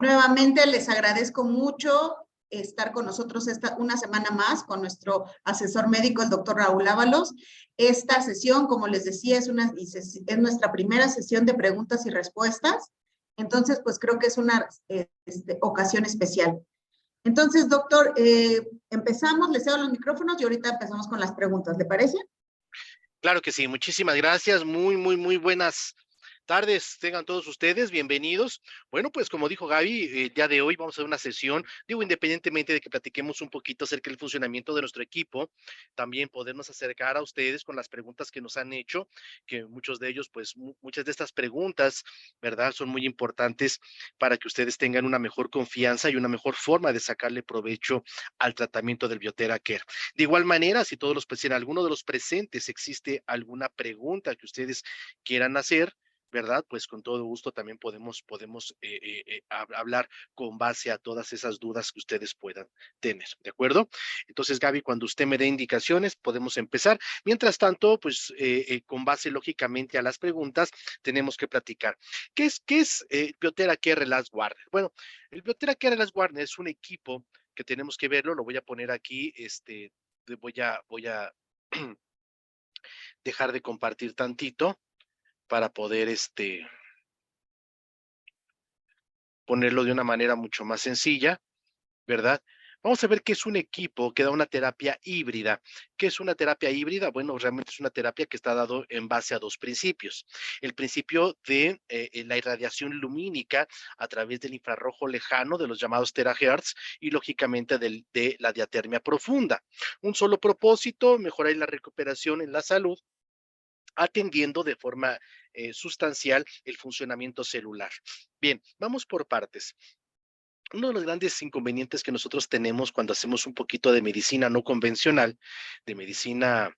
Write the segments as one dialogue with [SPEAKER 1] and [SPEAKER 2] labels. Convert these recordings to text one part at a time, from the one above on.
[SPEAKER 1] Nuevamente les agradezco mucho estar con nosotros una semana más con nuestro asesor médico, el doctor Raúl Ábalos. Esta sesión, como les decía, es nuestra primera sesión de preguntas y respuestas. Entonces, pues creo que es una ocasión especial. Entonces, doctor, empezamos, le cedo los micrófonos y ahorita empezamos con las preguntas, ¿le parece?
[SPEAKER 2] Claro que sí, muchísimas gracias, muy buenas tardes, tengan todos ustedes, bienvenidos. Bueno, pues como dijo Gaby, el día de hoy vamos a hacer una sesión, digo, independientemente de que platiquemos un poquito acerca del funcionamiento de nuestro equipo, también podernos acercar a ustedes con las preguntas que nos han hecho, que muchos de ellos, pues muchas de estas preguntas, ¿verdad? Son muy importantes para que ustedes tengan una mejor confianza y una mejor forma de sacarle provecho al tratamiento del Biotera Care. De igual manera, si todos si en alguno de los presentes existe alguna pregunta que ustedes quieran hacer, ¿verdad? Pues con todo gusto también podemos hablar con base a todas esas dudas que ustedes puedan tener, ¿de acuerdo? Entonces, Gaby, cuando usted me dé indicaciones, podemos empezar. Mientras tanto, pues con base lógicamente a las preguntas, tenemos que platicar. ¿Qué es Biotera Care Last Warner? Bueno, el Biotera Care Last Warner es un equipo que tenemos que verlo, lo voy a poner aquí, voy a dejar de compartir tantito para poder ponerlo de una manera mucho más sencilla, ¿verdad? Vamos a ver qué es un equipo que da una terapia híbrida. ¿Qué es una terapia híbrida? Bueno, realmente es una terapia que está dado en base a dos principios. El principio de la irradiación lumínica a través del infrarrojo lejano de los llamados terahertz y lógicamente de la diatermia profunda. Un solo propósito, mejorar la recuperación en la salud atendiendo de forma sustancial el funcionamiento celular. Bien, vamos por partes. Uno de los grandes inconvenientes que nosotros tenemos cuando hacemos un poquito de medicina no convencional, de medicina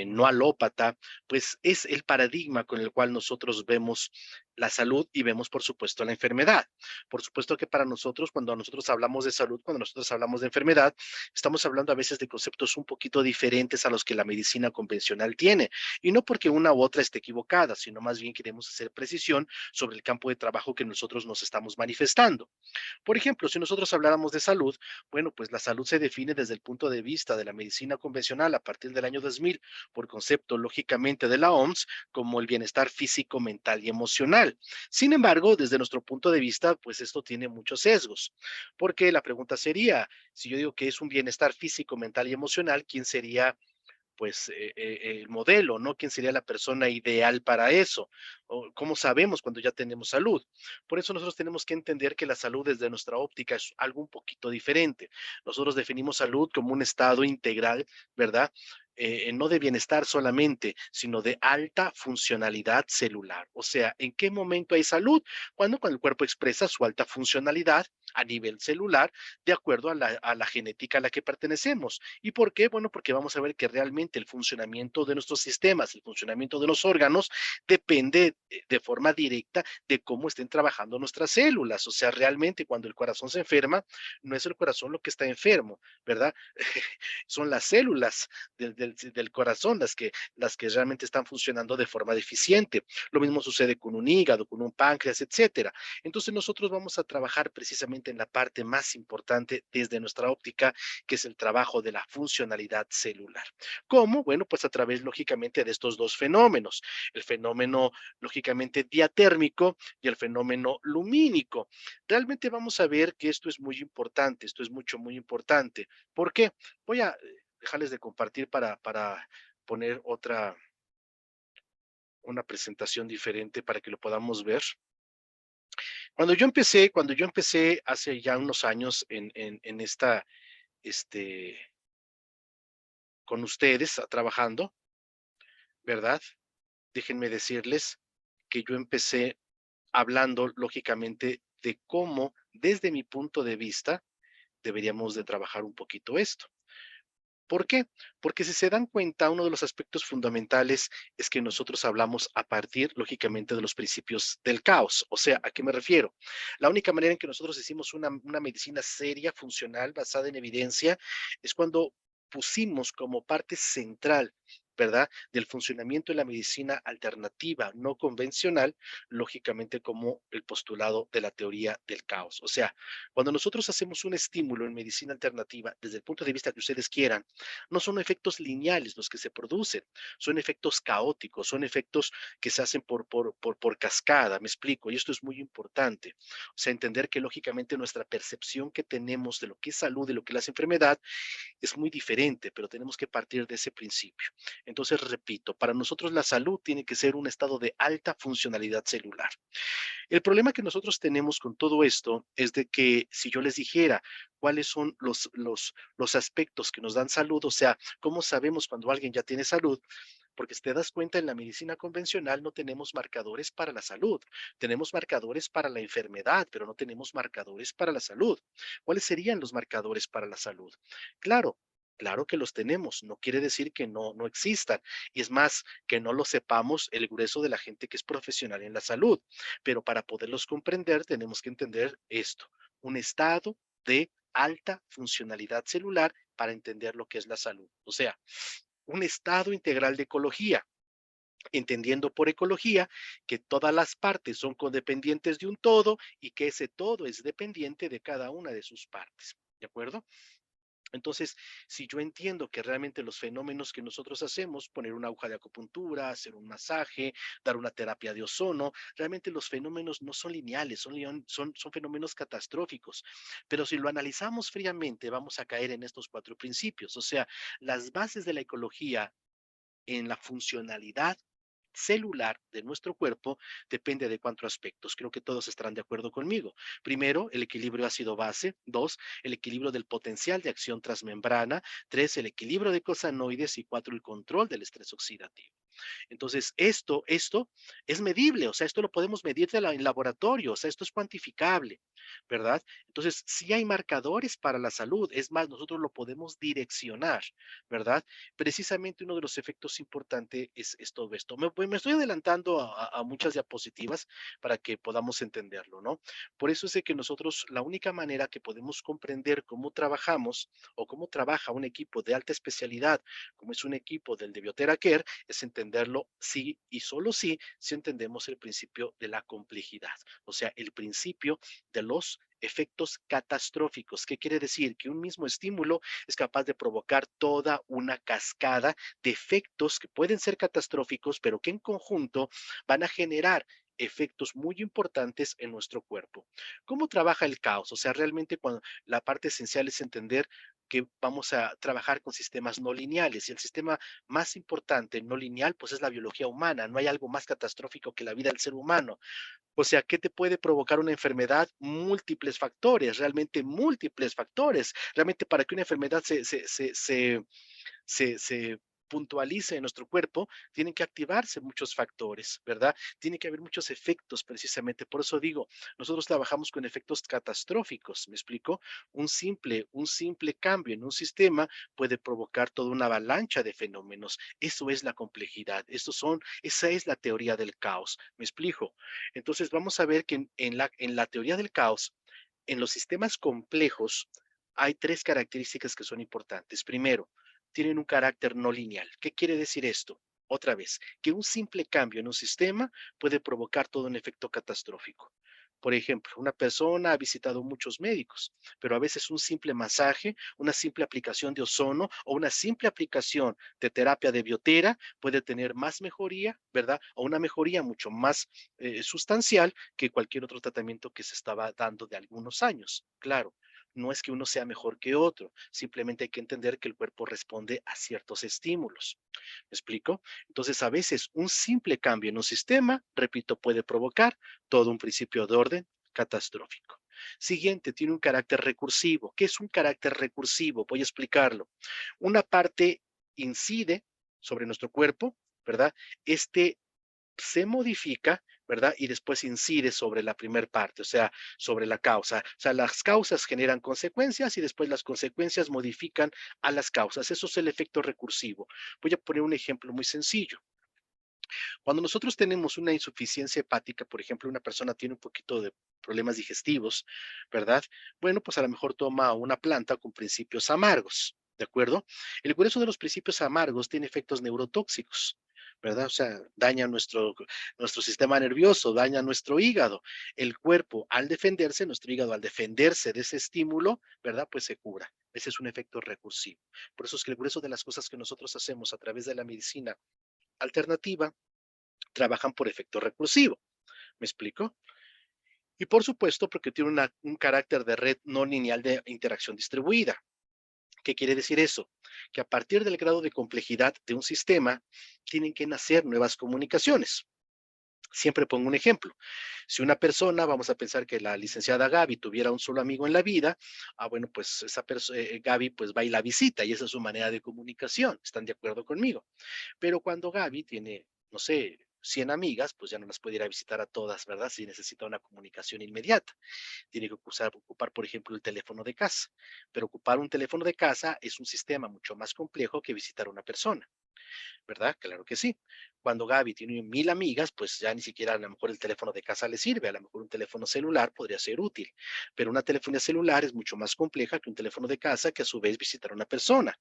[SPEAKER 2] no alópata, pues es el paradigma con el cual nosotros vemos la salud y vemos, por supuesto, la enfermedad. Por supuesto que para nosotros, cuando nosotros hablamos de salud, cuando nosotros hablamos de enfermedad, estamos hablando a veces de conceptos un poquito diferentes a los que la medicina convencional tiene. Y no porque una u otra esté equivocada, sino más bien queremos hacer precisión sobre el campo de trabajo que nosotros nos estamos manifestando. Por ejemplo, si nosotros habláramos de salud, bueno, pues la salud se define desde el punto de vista de la medicina convencional a partir del año 2000, por concepto lógicamente de la OMS, como el bienestar físico, mental y emocional. Sin embargo, desde nuestro punto de vista, pues esto tiene muchos sesgos, porque la pregunta sería, si yo digo que es un bienestar físico, mental y emocional, ¿quién sería pues el modelo, ¿no? ¿Quién sería la persona ideal para eso? ¿O cómo sabemos cuando ya tenemos salud? Por eso nosotros tenemos que entender que la salud desde nuestra óptica es algo un poquito diferente. Nosotros definimos salud como un estado integral, ¿verdad? No de bienestar solamente, sino de alta funcionalidad celular. O sea, ¿en qué momento hay salud? Cuando el cuerpo expresa su alta funcionalidad a nivel celular, de acuerdo a la genética a la que pertenecemos. ¿Y por qué? Bueno, porque vamos a ver que realmente el funcionamiento de nuestros sistemas, el funcionamiento de los órganos, depende de forma directa de cómo estén trabajando nuestras células. O sea, realmente cuando el corazón se enferma, no es el corazón lo que está enfermo, ¿verdad? Son las células del corazón las que realmente están funcionando de forma deficiente. Lo mismo sucede con un hígado, con un páncreas, etcétera. Entonces nosotros vamos a trabajar precisamente en la parte más importante desde nuestra óptica, que es el trabajo de la funcionalidad celular. ¿Cómo? Bueno, pues a través lógicamente de estos dos fenómenos, el fenómeno lógicamente diatérmico y el fenómeno lumínico. Realmente vamos a ver que esto es muy importante, esto es muy importante. ¿Por qué? Voy a dejarles de compartir para poner una presentación diferente para que lo podamos ver. Cuando yo empecé hace ya unos años en este, con ustedes trabajando, ¿verdad? Déjenme decirles que yo empecé hablando lógicamente de cómo, desde mi punto de vista, deberíamos de trabajar un poquito esto. ¿Por qué? Porque si se dan cuenta, uno de los aspectos fundamentales es que nosotros hablamos a partir, lógicamente, de los principios del caos. O sea, ¿a qué me refiero? La única manera en que nosotros hicimos una medicina seria, funcional, basada en evidencia, es cuando pusimos como parte central, ¿verdad? Del funcionamiento de la medicina alternativa no convencional, lógicamente como el postulado de la teoría del caos. O sea, cuando nosotros hacemos un estímulo en medicina alternativa, desde el punto de vista que ustedes quieran, no son efectos lineales los que se producen, son efectos caóticos, son efectos que se hacen por cascada, me explico, y esto es muy importante. O sea, entender que lógicamente nuestra percepción que tenemos de lo que es salud, de lo que es la enfermedad, es muy diferente, pero tenemos que partir de ese principio. Entonces, repito, para nosotros la salud tiene que ser un estado de alta funcionalidad celular. El problema que nosotros tenemos con todo esto es de que si yo les dijera cuáles son los aspectos que nos dan salud, o sea, cómo sabemos cuando alguien ya tiene salud, porque si te das cuenta, en la medicina convencional no tenemos marcadores para la salud, tenemos marcadores para la enfermedad, pero no tenemos marcadores para la salud. ¿Cuáles serían los marcadores para la salud? Claro. Claro que los tenemos, no quiere decir que no existan, y es más, que no lo sepamos el grueso de la gente que es profesional en la salud, pero para poderlos comprender tenemos que entender esto, un estado de alta funcionalidad celular para entender lo que es la salud. O sea, un estado integral de ecología, entendiendo por ecología que todas las partes son codependientes de un todo y que ese todo es dependiente de cada una de sus partes. ¿De acuerdo? Entonces, si yo entiendo que realmente los fenómenos que nosotros hacemos, poner una aguja de acupuntura, hacer un masaje, dar una terapia de ozono, realmente los fenómenos no son lineales, son fenómenos catastróficos. Pero si lo analizamos fríamente, vamos a caer en estos cuatro principios. O sea, las bases de la ecología en la funcionalidad celular de nuestro cuerpo depende de cuatro aspectos. Creo que todos estarán de acuerdo conmigo. Primero, el equilibrio ácido-base. Dos, el equilibrio del potencial de acción transmembrana. Tres, el equilibrio de cosanoides. Y cuatro, el control del estrés oxidativo. Entonces, esto es medible, o sea, esto lo podemos medir en laboratorio, o sea, esto es cuantificable, ¿verdad? Entonces, sí hay marcadores para la salud, es más, nosotros lo podemos direccionar, ¿verdad? Precisamente uno de los efectos importantes es todo esto. Me estoy adelantando a muchas diapositivas para que podamos entenderlo, ¿no? Por eso es de que nosotros, la única manera que podemos comprender cómo trabajamos o cómo trabaja un equipo de alta especialidad, como es un equipo del de Biotera Care, es entenderlo sí y solo sí si entendemos el principio de la complejidad, o sea, el principio de los efectos catastróficos. ¿Qué quiere decir? Que un mismo estímulo es capaz de provocar toda una cascada de efectos que pueden ser catastróficos, pero que en conjunto van a generar efectos muy importantes en nuestro cuerpo. ¿Cómo trabaja el caos? O sea, realmente cuando la parte esencial es entender que vamos a trabajar con sistemas no lineales y el sistema más importante, no lineal, pues es la biología humana. No hay algo más catastrófico que la vida del ser humano. O sea, ¿qué te puede provocar una enfermedad? Múltiples factores, realmente múltiples factores. Realmente para que una enfermedad se puntualice en nuestro cuerpo, tienen que activarse muchos factores, ¿verdad? Tiene que haber muchos efectos precisamente. Por eso digo, nosotros trabajamos con efectos catastróficos, ¿me explico? Un simple cambio en un sistema puede provocar toda una avalancha de fenómenos. Eso es la complejidad, esa es la teoría del caos, ¿me explico? Entonces vamos a ver que en la teoría del caos, en los sistemas complejos, hay tres características que son importantes. Primero, tienen un carácter no lineal. ¿Qué quiere decir esto? Otra vez, que un simple cambio en un sistema puede provocar todo un efecto catastrófico. Por ejemplo, una persona ha visitado muchos médicos, pero a veces un simple masaje, una simple aplicación de ozono o una simple aplicación de terapia de biotera puede tener más mejoría, ¿verdad? O una mejoría mucho más sustancial que cualquier otro tratamiento que se estaba dando de algunos años. Claro, no es que uno sea mejor que otro, simplemente hay que entender que el cuerpo responde a ciertos estímulos. ¿Me explico? Entonces, a veces un simple cambio en un sistema, repito, puede provocar todo un principio de orden catastrófico. Siguiente, tiene un carácter recursivo. ¿Qué es un carácter recursivo? Voy a explicarlo. Una parte incide sobre nuestro cuerpo, ¿verdad? Este se modifica, ¿verdad? Y después incide sobre la primer parte, o sea, sobre la causa. O sea, las causas generan consecuencias y después las consecuencias modifican a las causas. Eso es el efecto recursivo. Voy a poner un ejemplo muy sencillo. Cuando nosotros tenemos una insuficiencia hepática, por ejemplo, una persona tiene un poquito de problemas digestivos, ¿verdad? Bueno, pues a lo mejor toma una planta con principios amargos. ¿De acuerdo? El grueso de los principios amargos tiene efectos neurotóxicos, ¿verdad? O sea, daña nuestro sistema nervioso, daña nuestro hígado. El cuerpo, al defenderse, nuestro hígado, al defenderse de ese estímulo, ¿verdad? Pues se cura. Ese es un efecto recursivo. Por eso es que el grueso de las cosas que nosotros hacemos a través de la medicina alternativa trabajan por efecto recursivo. ¿Me explico? Y por supuesto, porque tiene un carácter de red no lineal de interacción distribuida. ¿Qué quiere decir eso? Que a partir del grado de complejidad de un sistema, tienen que nacer nuevas comunicaciones. Siempre pongo un ejemplo. Si una persona, vamos a pensar que la licenciada Gaby tuviera un solo amigo en la vida, bueno, pues esa Gaby pues va y la visita y esa es su manera de comunicación. ¿Están de acuerdo conmigo? Pero cuando Gaby tiene, no sé, 100 amigas, pues ya no las puede ir a visitar a todas, ¿verdad? Si necesita una comunicación inmediata. Tiene que ocupar, por ejemplo, el teléfono de casa. Pero ocupar un teléfono de casa es un sistema mucho más complejo que visitar a una persona. ¿Verdad? Claro que sí. Cuando Gaby tiene 1000 amigas, pues ya ni siquiera a lo mejor el teléfono de casa le sirve, a lo mejor un teléfono celular podría ser útil, pero una telefonía celular es mucho más compleja que un teléfono de casa que a su vez visitar a una persona.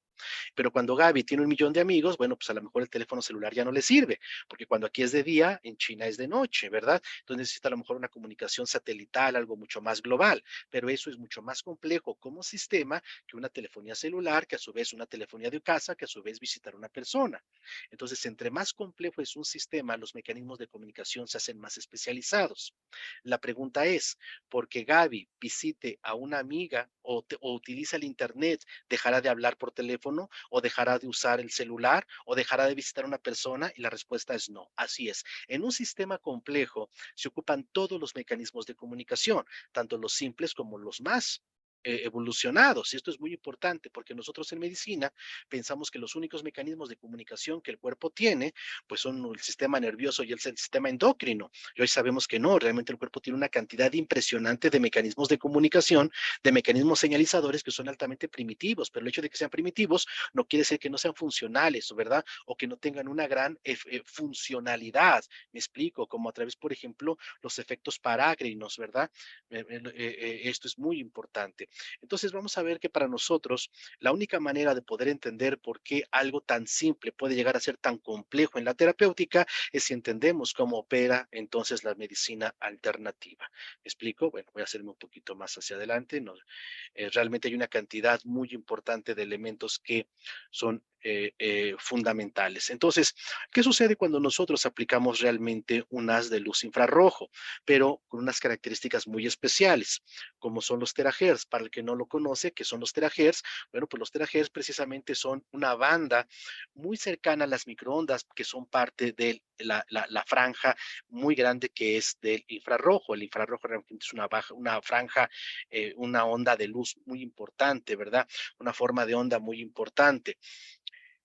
[SPEAKER 2] Pero cuando Gaby tiene 1 millón de amigos, bueno, pues a lo mejor el teléfono celular ya no le sirve, porque cuando aquí es de día, en China es de noche, ¿verdad? Entonces necesita a lo mejor una comunicación satelital, algo mucho más global, pero eso es mucho más complejo como sistema que una telefonía celular, que a su vez una telefonía de casa, que a su vez visitar a una persona. Entonces, entre más complejo es un sistema, los mecanismos de comunicación se hacen más especializados. La pregunta es, ¿por qué Gaby visite a una amiga o utiliza el Internet, dejará de hablar por teléfono o dejará de usar el celular o dejará de visitar a una persona? Y la respuesta es no. Así es. En un sistema complejo se ocupan todos los mecanismos de comunicación, tanto los simples como los más evolucionados. Y esto es muy importante porque nosotros en medicina pensamos que los únicos mecanismos de comunicación que el cuerpo tiene, pues son el sistema nervioso y el sistema endocrino. Y hoy sabemos que no, realmente el cuerpo tiene una cantidad impresionante de mecanismos de comunicación, de mecanismos señalizadores que son altamente primitivos, pero el hecho de que sean primitivos no quiere decir que no sean funcionales, ¿verdad? O que no tengan una gran funcionalidad. Me explico, como a través, por ejemplo, los efectos parácrinos, ¿verdad? Esto es muy importante. Entonces vamos a ver que para nosotros la única manera de poder entender por qué algo tan simple puede llegar a ser tan complejo en la terapéutica es si entendemos cómo opera entonces la medicina alternativa. ¿Me explico? Bueno, voy a hacerme un poquito más hacia adelante. No, realmente hay una cantidad muy importante de elementos que son fundamentales. Entonces, ¿qué sucede cuando nosotros aplicamos realmente un haz de luz infrarrojo, pero con unas características muy especiales, como son los terahertz? Para el que no lo conoce, ¿qué son los terahertz? Bueno, pues los terahertz precisamente son una banda muy cercana a las microondas que son parte de la franja muy grande que es del infrarrojo. El infrarrojo realmente es una franja, una onda de luz muy importante, ¿verdad? Una forma de onda muy importante.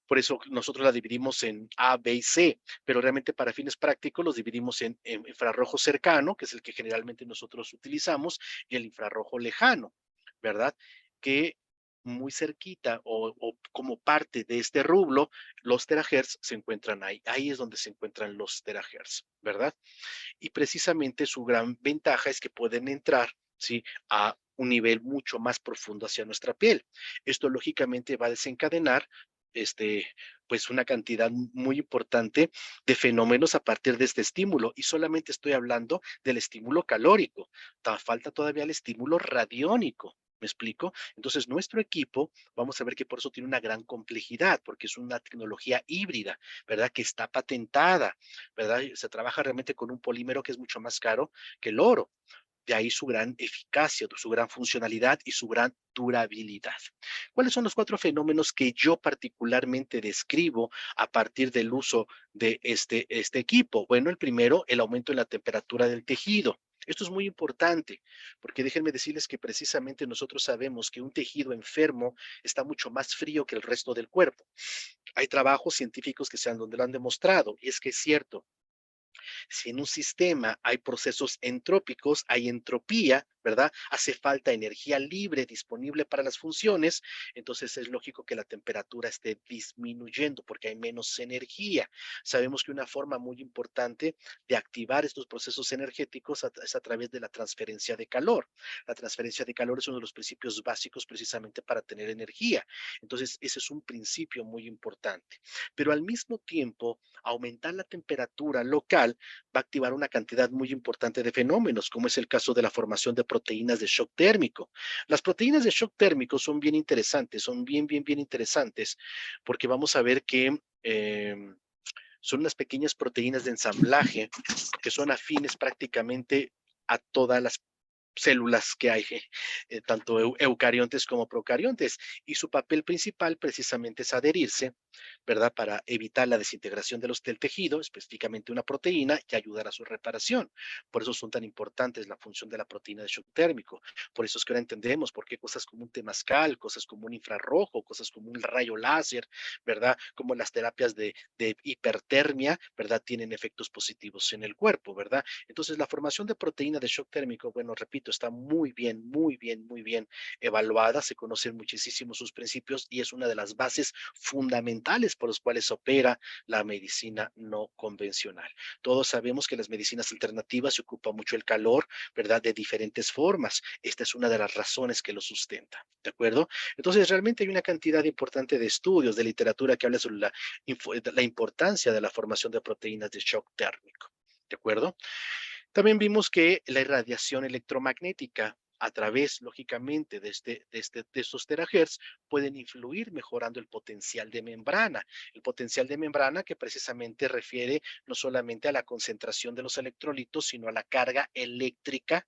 [SPEAKER 2] Por eso nosotros la dividimos en A, B y C, pero realmente para fines prácticos los dividimos en infrarrojo cercano, que es el que generalmente nosotros utilizamos, y el infrarrojo lejano, ¿verdad? Que muy cerquita o como parte de este rublo, los terahertz se encuentran ahí. Ahí es donde se encuentran los terahertz, ¿verdad? Y precisamente su gran ventaja es que pueden entrar, ¿sí?, a un nivel mucho más profundo hacia nuestra piel. Esto lógicamente va a desencadenar este, pues una cantidad muy importante de fenómenos a partir de este estímulo. Y solamente estoy hablando del estímulo calórico. Falta todavía el estímulo radiónico. ¿Me explico? Entonces, nuestro equipo, vamos a ver que por eso tiene una gran complejidad, porque es una tecnología híbrida, ¿verdad? Que está patentada, ¿verdad? Se trabaja realmente con un polímero que es mucho más caro que el oro. De ahí su gran eficacia, su gran funcionalidad y su gran durabilidad. ¿Cuáles son los 4 fenómenos que yo particularmente describo a partir del uso de este equipo? Bueno, el primero, el aumento en la temperatura del tejido. Esto es muy importante, porque déjenme decirles que precisamente nosotros sabemos que un tejido enfermo está mucho más frío que el resto del cuerpo. Hay trabajos científicos que donde lo han demostrado, y es que es cierto. Si en un sistema hay procesos entrópicos, hay entropía, ¿verdad? Hace falta energía libre disponible para las funciones, entonces es lógico que la temperatura esté disminuyendo porque hay menos energía. Sabemos que una forma muy importante de activar estos procesos energéticos es a través de la transferencia de calor. La transferencia de calor es uno de los principios básicos precisamente para tener energía. Entonces, ese es un principio muy importante. Pero al mismo tiempo, aumentar la temperatura local va a activar una cantidad muy importante de fenómenos, como es el caso de la formación de proteínas de shock térmico. Las proteínas de shock térmico son bien interesantes, son bien interesantes, porque vamos a ver que son unas pequeñas proteínas de ensamblaje que son afines prácticamente a todas las células que hay, tanto eucariontes como procariontes, y su papel principal precisamente es adherirse, ¿verdad? Para evitar la desintegración del tejido, específicamente una proteína, y ayudar a su reparación. Por eso son tan importantes la función de la proteína de shock térmico. Por eso es que ahora entendemos por qué cosas como un temazcal, cosas como un infrarrojo, cosas como un rayo láser, ¿verdad? Como las terapias de hipertermia, ¿verdad? Tienen efectos positivos en el cuerpo, ¿verdad? Entonces, la formación de proteína de shock térmico, bueno, repito, está muy bien evaluada, se conocen muchísimo sus principios y es una de las bases fundamentales por los cuales opera la medicina no convencional. Todos sabemos que las medicinas alternativas se ocupa mucho el calor, ¿verdad? De diferentes formas. Esta es una de las razones que lo sustenta, ¿de acuerdo? Entonces, realmente hay una cantidad importante de estudios, de literatura que habla sobre la importancia de la formación de proteínas de shock térmico, ¿de acuerdo? También vimos que la irradiación electromagnética a través, lógicamente, de estos terahertz pueden influir mejorando el potencial de membrana. El potencial de membrana que precisamente refiere no solamente a la concentración de los electrolitos, sino a la carga eléctrica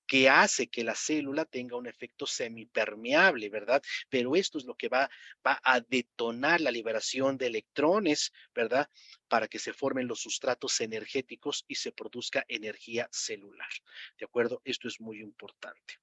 [SPEAKER 2] que hace que la célula tenga un efecto semipermeable, ¿verdad? Pero esto es lo que va a detonar la liberación de electrones, ¿verdad? Para que se formen los sustratos energéticos y se produzca energía celular, ¿de acuerdo? Esto es muy importante.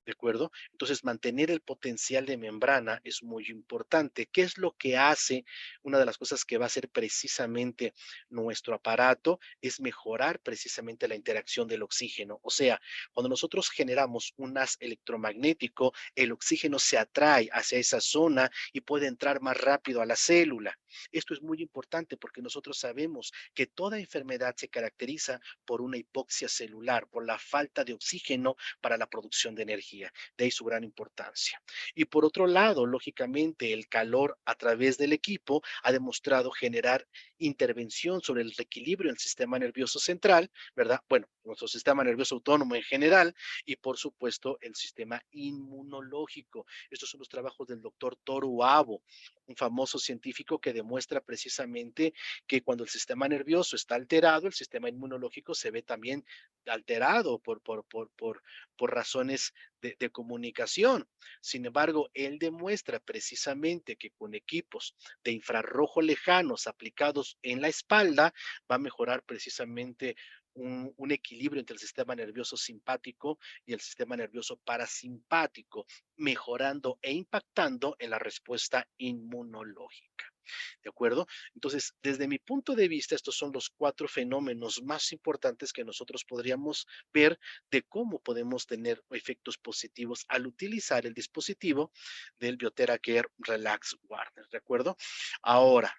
[SPEAKER 2] ¿De acuerdo? Entonces, mantener el potencial de membrana es muy importante. ¿Qué es lo que hace? Una de las cosas que va a hacer precisamente nuestro aparato es mejorar precisamente la interacción del oxígeno. O sea, cuando nosotros generamos un haz electromagnético, el oxígeno se atrae hacia esa zona y puede entrar más rápido a la célula. Esto es muy importante porque nosotros sabemos que toda enfermedad se caracteriza por una hipoxia celular, por la falta de oxígeno para la producción de energía. De ahí su gran importancia. Y por otro lado, lógicamente, el calor a través del equipo ha demostrado generar intervención sobre el reequilibrio del sistema nervioso central, ¿verdad? Bueno, nuestro sistema nervioso autónomo en general y por supuesto el sistema inmunológico. Estos son los trabajos del doctor Toru Abo, un famoso científico que demuestra precisamente que cuando el sistema nervioso está alterado, el sistema inmunológico se ve también alterado por razones de comunicación. Sin embargo, él demuestra precisamente que con equipos de infrarrojo lejanos aplicados en la espalda va a mejorar precisamente un equilibrio entre el sistema nervioso simpático y el sistema nervioso parasimpático, mejorando e impactando en la respuesta inmunológica. ¿De acuerdo? Entonces, desde mi punto de vista, estos son los 4 fenómenos más importantes que nosotros podríamos ver de cómo podemos tener efectos positivos al utilizar el dispositivo del Bioterra Care Relax Warner, ¿de acuerdo? Ahora,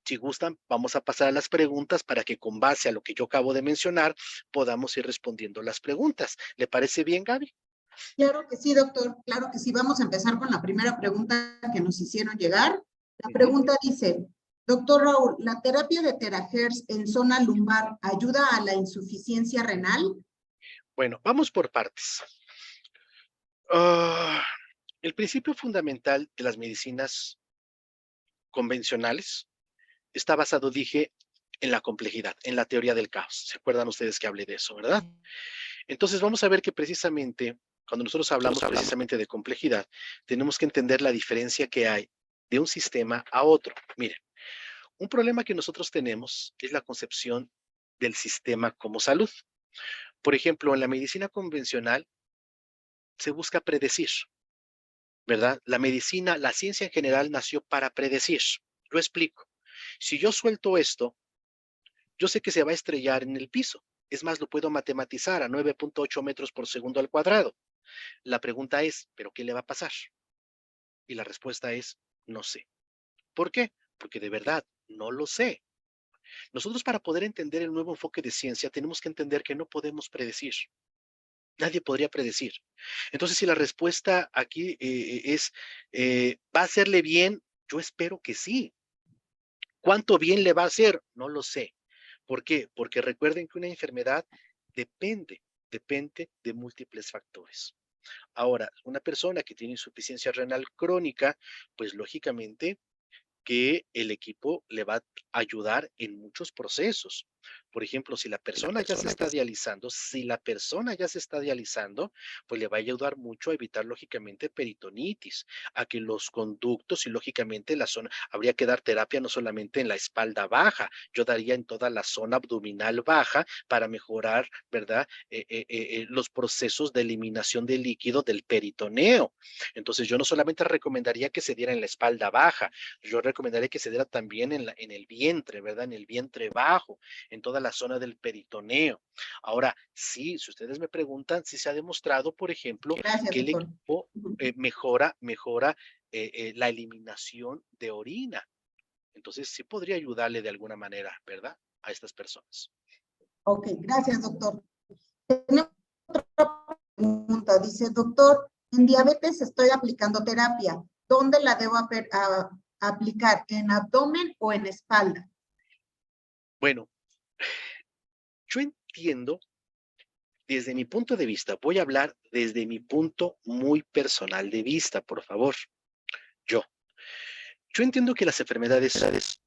[SPEAKER 2] si gustan, vamos a pasar a las preguntas para que con base a lo que yo acabo de mencionar podamos ir respondiendo las preguntas. ¿Le parece bien, Gaby?
[SPEAKER 1] Claro que sí, doctor. Claro que sí. Vamos a empezar con la primera pregunta que nos hicieron llegar. La
[SPEAKER 2] Ujú.
[SPEAKER 1] pregunta dice, doctor Raúl, ¿la terapia de terahertz en zona lumbar ayuda a la insuficiencia renal?
[SPEAKER 2] Bueno, vamos por partes. Ah, el principio fundamental de las medicinas convencionales está basado, dije, en la complejidad, en la teoría del caos. ¿Se acuerdan ustedes que hablé de eso, verdad? Entonces vamos a ver que precisamente, cuando nosotros hablamos precisamente de complejidad, tenemos que entender la diferencia que hay de un sistema a otro. Miren, un problema que nosotros tenemos es la concepción del sistema como salud. Por ejemplo, en la medicina convencional se busca predecir, ¿verdad? La medicina, la ciencia en general nació para predecir. Lo explico. Si yo suelto esto, yo sé que se va a estrellar en el piso. Es más, lo puedo matematizar a 9.8 metros por segundo al cuadrado. La pregunta es, ¿pero qué le va a pasar? Y la respuesta es, no sé. ¿Por qué? Porque de verdad no lo sé. Nosotros para poder entender el nuevo enfoque de ciencia tenemos que entender que no podemos predecir. Nadie podría predecir. Entonces, si la respuesta aquí es, ¿va a hacerle bien? Yo espero que sí. ¿Cuánto bien le va a hacer? No lo sé. ¿Por qué? Porque recuerden que una enfermedad depende de múltiples factores. Ahora, una persona que tiene insuficiencia renal crónica, pues lógicamente que el equipo le va a ayudar en muchos procesos. Por ejemplo, si la persona ya se está dializando, pues le va a ayudar mucho a evitar lógicamente peritonitis, a que los conductos y lógicamente la zona, habría que dar terapia no solamente en la espalda baja, yo daría en toda la zona abdominal baja para mejorar, ¿verdad? Los procesos de eliminación de líquido del peritoneo. Entonces, yo no solamente recomendaría que se diera en la espalda baja, yo recomendaría que se diera también en el vientre, ¿verdad? En el vientre bajo, en toda la zona del peritoneo. Ahora, sí, si ustedes me preguntan, sí se ha demostrado, por ejemplo,
[SPEAKER 1] Gracias,
[SPEAKER 2] que el
[SPEAKER 1] doctor.
[SPEAKER 2] equipo mejora la eliminación de orina. Entonces, sí podría ayudarle de alguna manera, ¿verdad? A estas personas.
[SPEAKER 1] Ok, gracias, doctor. Tenemos otra pregunta. Dice, doctor, en diabetes estoy aplicando terapia. ¿Dónde la debo aplicar? ¿En abdomen o en espalda?
[SPEAKER 2] Bueno, yo entiendo desde mi punto de vista, voy a hablar desde mi punto muy personal de vista, por favor. Yo, yo entiendo que las enfermedades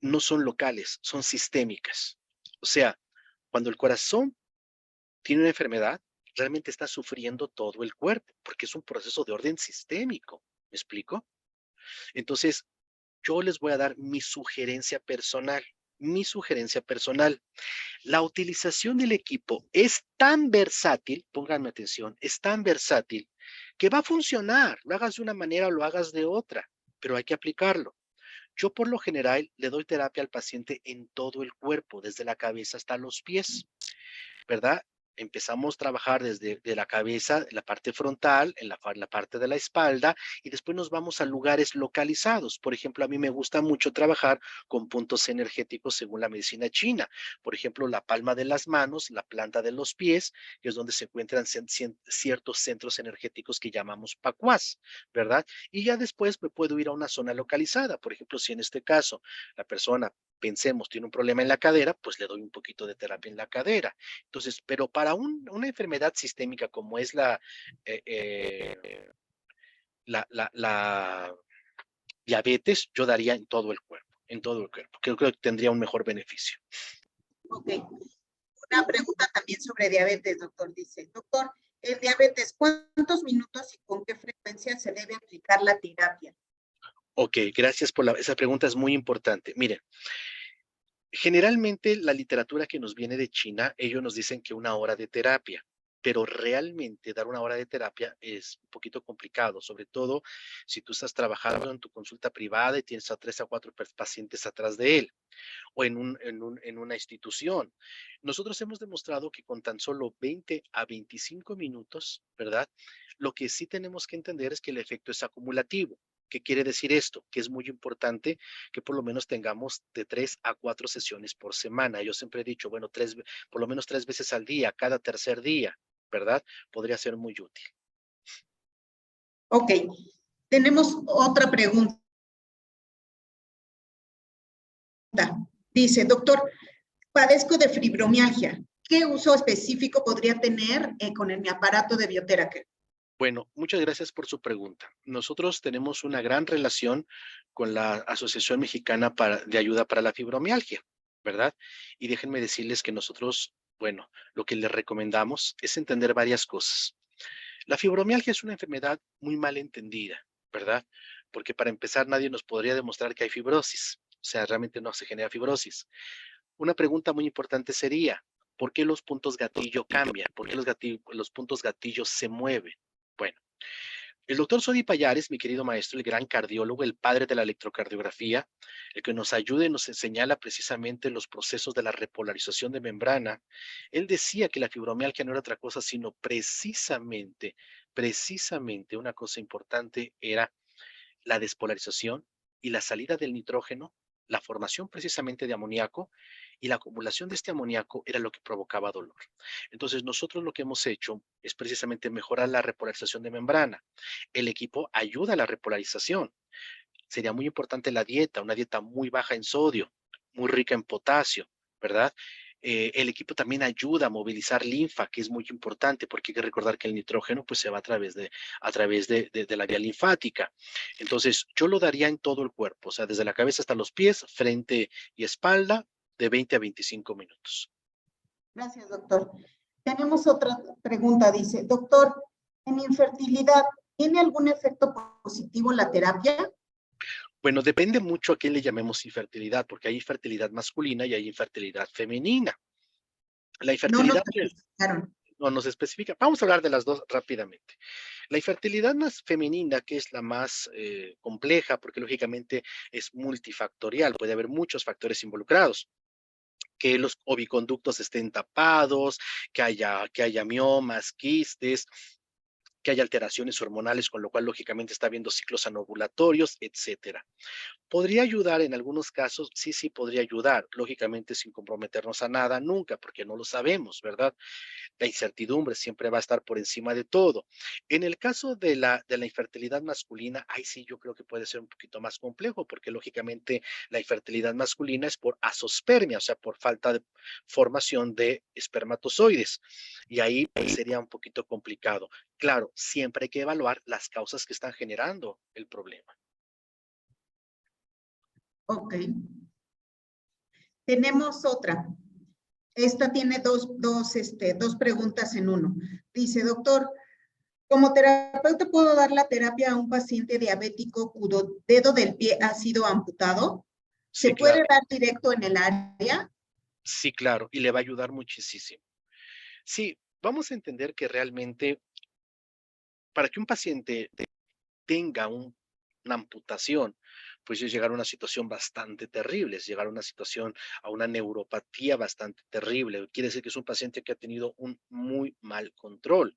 [SPEAKER 2] no son locales, son sistémicas. O sea, cuando el corazón tiene una enfermedad, realmente está sufriendo todo el cuerpo, porque es un proceso de orden sistémico. ¿Me explico? Entonces, yo les voy a dar mi sugerencia personal. Mi sugerencia personal. La utilización del equipo es tan versátil, pónganme atención, es tan versátil que va a funcionar, lo hagas de una manera o lo hagas de otra, pero hay que aplicarlo. Yo por lo general le doy terapia al paciente en todo el cuerpo, desde la cabeza hasta los pies. ¿Verdad? Empezamos a trabajar desde de la cabeza, la parte frontal, la parte de la espalda, y después nos vamos a lugares localizados. Por ejemplo, a mí me gusta mucho trabajar con puntos energéticos según la medicina china. Por ejemplo, la palma de las manos, la planta de los pies, que es donde se encuentran ciertos centros energéticos que llamamos pacuás, ¿verdad? Y ya después me puedo ir a una zona localizada. Por ejemplo, si en este caso la persona pensemos, tiene un problema en la cadera, pues le doy un poquito de terapia en la cadera. Entonces, pero para una enfermedad sistémica como es eh, eh, la diabetes, yo daría en todo el cuerpo, en todo el cuerpo. Creo que tendría un mejor beneficio.
[SPEAKER 1] Ok. Una pregunta también sobre diabetes, doctor. Dice, doctor, el diabetes, ¿cuántos minutos y con qué frecuencia se debe aplicar la terapia?
[SPEAKER 2] Ok, gracias por esa pregunta, es muy importante. Miren, generalmente la literatura que nos viene de China, ellos nos dicen que 1 hora de terapia, pero realmente dar 1 hora de terapia es un poquito complicado, sobre todo si tú estás trabajando en tu consulta privada y tienes a 3 a 4 pacientes atrás de él o en una institución. Nosotros hemos demostrado que con tan solo 20 a 25 minutos, ¿verdad? Lo que sí tenemos que entender es que el efecto es acumulativo. ¿Qué quiere decir esto? Que es muy importante que por lo menos tengamos de 3 a 4 sesiones por semana. Yo siempre he dicho, bueno, por lo menos 3 veces al día, cada tercer día, ¿verdad? Podría ser muy útil.
[SPEAKER 1] Ok, tenemos otra pregunta. Dice, doctor, padezco de fibromialgia. ¿Qué uso específico podría tener con mi aparato de bioterapia?
[SPEAKER 2] Bueno, muchas gracias por su pregunta. Nosotros tenemos una gran relación con la Asociación Mexicana de Ayuda para la Fibromialgia, ¿verdad? Y déjenme decirles que nosotros, bueno, lo que les recomendamos es entender varias cosas. La fibromialgia es una enfermedad muy mal entendida, ¿verdad? Porque para empezar nadie nos podría demostrar que hay fibrosis. O sea, realmente no se genera fibrosis. Una pregunta muy importante sería, ¿por qué los puntos gatillo cambian? ¿Por qué los puntos gatillo se mueven? Bueno, El doctor Sodi Pallares, mi querido maestro, el gran cardiólogo, el padre de la electrocardiografía, el que nos ayuda y nos señala precisamente los procesos de la repolarización de membrana, él decía que la fibromialgia no era otra cosa, sino precisamente una cosa importante era la despolarización y la salida del nitrógeno, la formación precisamente de amoníaco y la acumulación de este amoníaco era lo que provocaba dolor. Entonces nosotros lo que hemos hecho es precisamente mejorar la repolarización de membrana. El equipo ayuda a la repolarización. Sería muy importante la dieta, una dieta muy baja en sodio, muy rica en potasio, ¿verdad? El equipo también ayuda a movilizar linfa, que es muy importante, porque hay que recordar que el nitrógeno pues, se va a través de la vía linfática. Entonces, yo lo daría en todo el cuerpo, o sea, desde la cabeza hasta los pies, frente y espalda, de 20 a 25 minutos.
[SPEAKER 1] Gracias, doctor. Tenemos otra pregunta, dice, doctor, en infertilidad, ¿tiene algún efecto positivo la terapia?
[SPEAKER 2] Bueno, depende mucho a qué le llamemos infertilidad, porque hay infertilidad masculina y hay infertilidad femenina. La
[SPEAKER 1] No nos
[SPEAKER 2] infertilidad
[SPEAKER 1] especificaron.
[SPEAKER 2] no nos especifica. Vamos a hablar de las dos rápidamente. La infertilidad más femenina, que es la más compleja, porque lógicamente es multifactorial, puede haber muchos factores involucrados. Que los oviconductos estén tapados, que haya miomas, quistes, que haya alteraciones hormonales, con lo cual lógicamente está habiendo ciclos anovulatorios, etcétera. ¿Podría ayudar en algunos casos? Sí, sí podría ayudar, lógicamente sin comprometernos a nada nunca, porque no lo sabemos, ¿verdad? La incertidumbre siempre va a estar por encima de todo. En el caso de la infertilidad masculina, ahí sí yo creo que puede ser un poquito más complejo, porque lógicamente la infertilidad masculina es por asospermia, o sea, por falta de formación de espermatozoides. Y ahí pues, sería un poquito complicado. Claro, siempre hay que evaluar las causas que están generando el problema.
[SPEAKER 1] Ok. Tenemos otra. Esta tiene dos preguntas en uno. Dice, doctor, como terapeuta, ¿puedo dar la terapia a un paciente diabético cuyo dedo del pie ha sido amputado? ¿Se
[SPEAKER 2] Sí,
[SPEAKER 1] puede
[SPEAKER 2] claro,
[SPEAKER 1] dar directo en el área?
[SPEAKER 2] sí, claro, y le va a ayudar muchísimo. Sí, vamos a entender que realmente para que un paciente tenga una amputación, pues es llegar a una situación bastante terrible, es llegar a una situación, a una neuropatía bastante terrible. Quiere decir que es un paciente que ha tenido un muy mal control.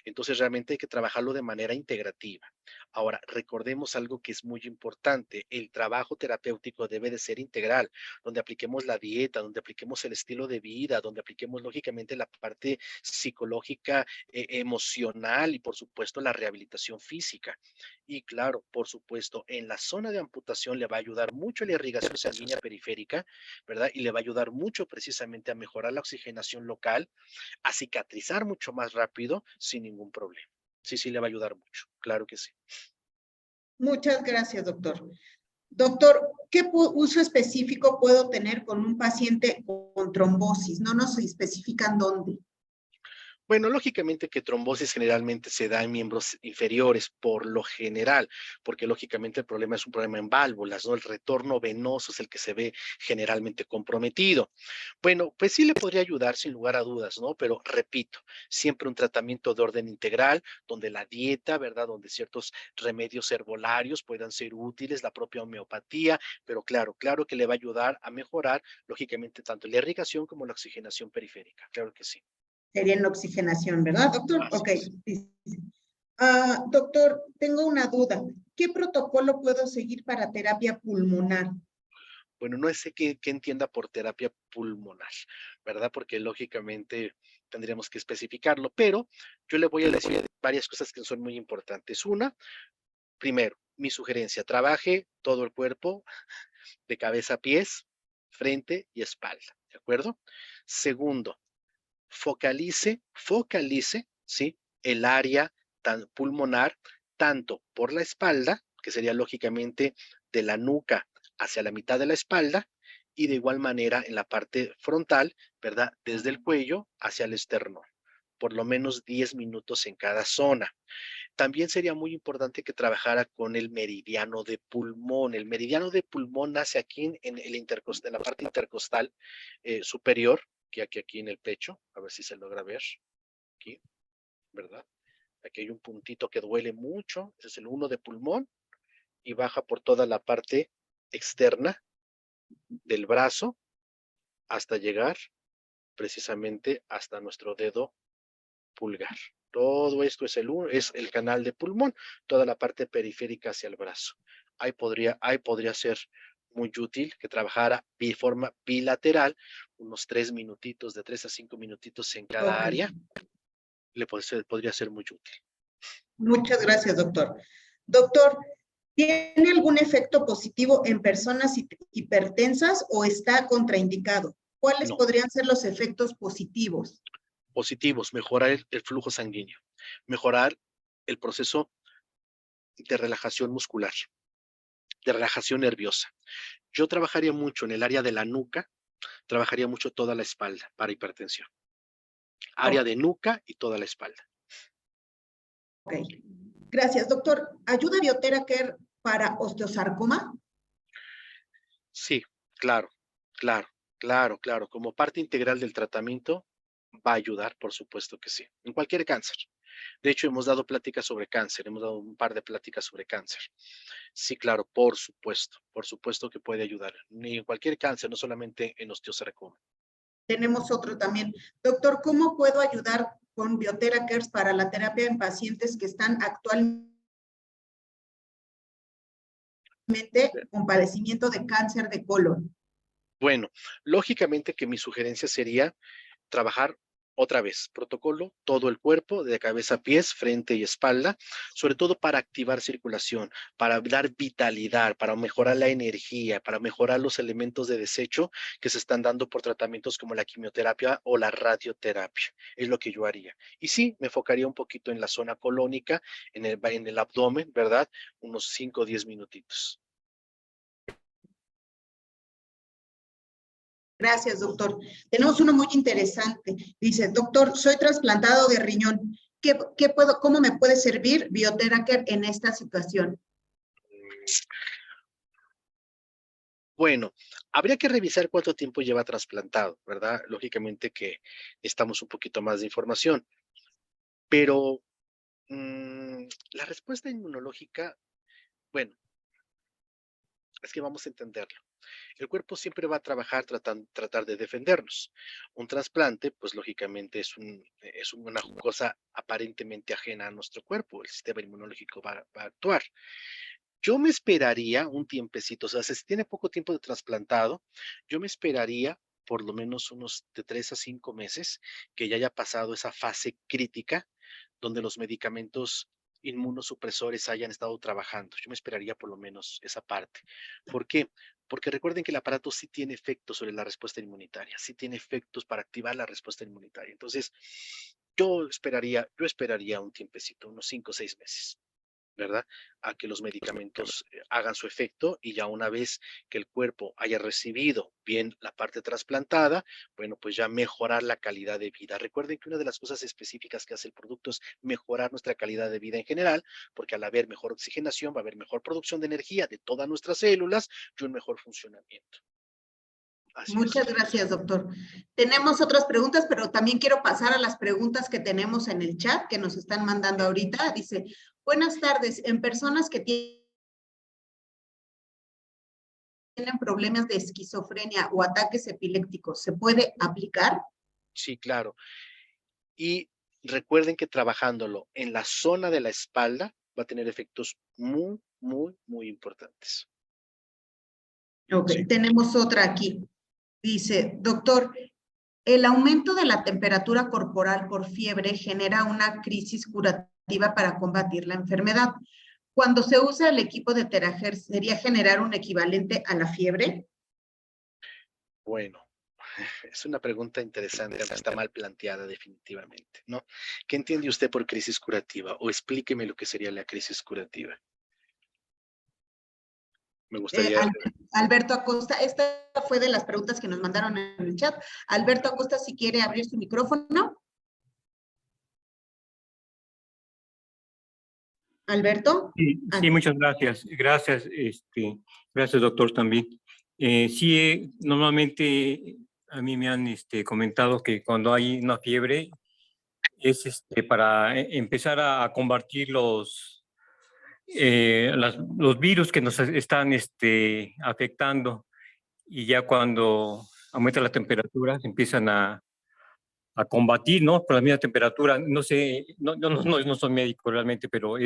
[SPEAKER 2] Entonces realmente hay que trabajarlo de manera integrativa. Ahora, recordemos algo que es muy importante, el trabajo terapéutico debe de ser integral, donde apliquemos la dieta, donde apliquemos el estilo de vida, donde apliquemos lógicamente la parte psicológica, emocional y por supuesto la rehabilitación física. Y claro, por supuesto, en la zona de amputación le va a ayudar mucho la irrigación sanguínea periférica, ¿verdad? Y le va a ayudar mucho precisamente a mejorar la oxigenación local, a cicatrizar mucho más rápido sin ningún problema. Sí, sí, le va a ayudar mucho, claro que sí.
[SPEAKER 1] Muchas gracias, doctor. Doctor, ¿qué uso específico puedo tener con un paciente con trombosis? No nos especifican dónde.
[SPEAKER 2] Bueno, lógicamente que trombosis generalmente se da en miembros inferiores, por lo general, porque lógicamente el problema es un problema en válvulas, ¿no? El retorno venoso es el que se ve generalmente comprometido. Bueno, pues sí le podría ayudar sin lugar a dudas, ¿no? Pero repito, siempre un tratamiento de orden integral, donde la dieta, ¿verdad? Donde ciertos remedios herbolarios puedan ser útiles, la propia homeopatía, pero claro, claro que le va a ayudar a mejorar, lógicamente, tanto la irrigación como la oxigenación periférica, claro que sí.
[SPEAKER 1] Sería en oxigenación, ¿verdad, doctor?
[SPEAKER 2] Así
[SPEAKER 1] Ok.
[SPEAKER 2] es.
[SPEAKER 1] Doctor, tengo una duda. ¿Qué protocolo puedo seguir para terapia pulmonar?
[SPEAKER 2] Bueno, no sé qué entienda por terapia pulmonar, ¿verdad? Porque lógicamente tendríamos que especificarlo, pero yo le voy a decir varias cosas que son muy importantes. Una, primero, mi sugerencia, trabaje todo el cuerpo, de cabeza a pies, frente y espalda, ¿de acuerdo? Segundo, focalice, ¿sí? El área pulmonar, tanto por la espalda, que sería lógicamente de la nuca hacia la mitad de la espalda, y de igual manera en la parte frontal, ¿verdad? Desde el cuello hacia el esternón, por lo menos 10 minutos en cada zona. También sería muy importante que trabajara con el meridiano de pulmón. El meridiano de pulmón nace aquí en la parte intercostal superior, que aquí en el pecho, a ver si se logra ver, aquí, ¿verdad? Aquí hay un puntito que duele mucho, ese es el 1 de pulmón, y baja por toda la parte externa del brazo hasta llegar precisamente hasta nuestro dedo pulgar. Todo esto es el canal de pulmón, toda la parte periférica hacia el brazo. Ahí podría ser muy útil que trabajara de forma bilateral, unos 3 minutitos, de 3 a 5 minutitos en cada área. Podría ser muy útil.
[SPEAKER 1] Muchas gracias, doctor. Doctor, ¿tiene algún efecto positivo en personas hipertensas o está contraindicado? ¿Cuáles
[SPEAKER 2] No.
[SPEAKER 1] podrían ser los efectos positivos?
[SPEAKER 2] Positivos, mejorar el flujo sanguíneo, mejorar el proceso de relajación muscular, de relajación nerviosa. Yo trabajaría mucho en el área de la nuca, trabajaría mucho toda la espalda para hipertensión. Área de nuca y toda la espalda.
[SPEAKER 1] Ok. Gracias, doctor. ¿Ayuda Biothera Care para osteosarcoma?
[SPEAKER 2] Sí, claro, claro, claro, claro. Como parte integral del tratamiento, va a ayudar, por supuesto que sí, en cualquier cáncer. De hecho, hemos dado pláticas sobre cáncer, hemos dado un par de pláticas sobre cáncer. Sí, claro, por supuesto que puede ayudar, ni en cualquier cáncer, no solamente en osteosarcoma.
[SPEAKER 1] Tenemos otro también. Doctor, ¿cómo puedo ayudar con Biothera Care para la terapia en pacientes que están actualmente con padecimiento de cáncer de colon?
[SPEAKER 2] Bueno, lógicamente que mi sugerencia sería trabajar otra vez, protocolo, todo el cuerpo, de cabeza a pies, frente y espalda, sobre todo para activar circulación, para dar vitalidad, para mejorar la energía, para mejorar los elementos de desecho que se están dando por tratamientos como la quimioterapia o la radioterapia. Es lo que yo haría. Y sí, me enfocaría un poquito en la zona colónica, en el abdomen, ¿verdad? Unos 5 o 10 minutitos.
[SPEAKER 1] Gracias, doctor. Tenemos uno muy interesante. Dice, doctor, soy trasplantado de riñón. ¿Cómo me puede servir Biothera Care en esta situación?
[SPEAKER 2] Bueno, habría que revisar cuánto tiempo lleva trasplantado, ¿verdad? Lógicamente que necesitamos un poquito más de información, pero la respuesta inmunológica, bueno, es que vamos a entenderlo. El cuerpo siempre va a trabajar tratar de defendernos. Un trasplante, pues lógicamente es una cosa aparentemente ajena a nuestro cuerpo. El sistema inmunológico va a actuar. Yo me esperaría un tiempecito, o sea, si tiene poco tiempo de trasplantado, yo me esperaría por lo menos unos de 3 a 5 meses que ya haya pasado esa fase crítica donde los medicamentos inmunosupresores hayan estado trabajando. Yo me esperaría por lo menos esa parte. ¿Por qué? Porque recuerden que el aparato sí tiene efectos sobre la respuesta inmunitaria, sí tiene efectos para activar la respuesta inmunitaria. Entonces, yo esperaría un tiempecito, unos 5 o 6 meses. ¿Verdad? A que los medicamentos hagan su efecto y ya una vez que el cuerpo haya recibido bien la parte trasplantada, bueno, pues ya mejorar la calidad de vida. Recuerden que una de las cosas específicas que hace el producto es mejorar nuestra calidad de vida en general, porque al haber mejor oxigenación va a haber mejor producción de energía de todas nuestras células y un mejor funcionamiento. Así
[SPEAKER 1] Muchas
[SPEAKER 2] es.
[SPEAKER 1] gracias, doctor. Tenemos otras preguntas, pero también quiero pasar a las preguntas que tenemos en el chat que nos están mandando ahorita. Dice, buenas tardes, en personas que tienen problemas de esquizofrenia o ataques epilépticos, ¿se puede aplicar?
[SPEAKER 2] Sí, claro. Y recuerden que trabajándolo en la zona de la espalda va a tener efectos muy, muy, muy importantes.
[SPEAKER 1] Ok,
[SPEAKER 2] Sí.
[SPEAKER 1] tenemos otra aquí. Dice, doctor, el aumento de la temperatura corporal por fiebre genera una crisis curativa para combatir la enfermedad. Cuando se usa el equipo de Teraher, ¿sería generar un equivalente a la fiebre?
[SPEAKER 2] Bueno, es una pregunta interesante, aunque está mal planteada definitivamente, ¿no? ¿Qué entiende usted por crisis curativa? O explíqueme lo que sería la crisis curativa. Me gustaría.
[SPEAKER 1] Alberto Acosta, esta fue de las preguntas que nos mandaron en el chat. Alberto Acosta, si quiere abrir su micrófono. Alberto.
[SPEAKER 3] Sí, muchas gracias. Gracias, doctor, también. Sí, normalmente a mí me han comentado que cuando hay una fiebre, es para empezar a combatir los virus que nos están afectando, y ya cuando aumenta la temperatura se empiezan a combatir, ¿no? Por la misma temperatura. No sé, no soy médico realmente, pero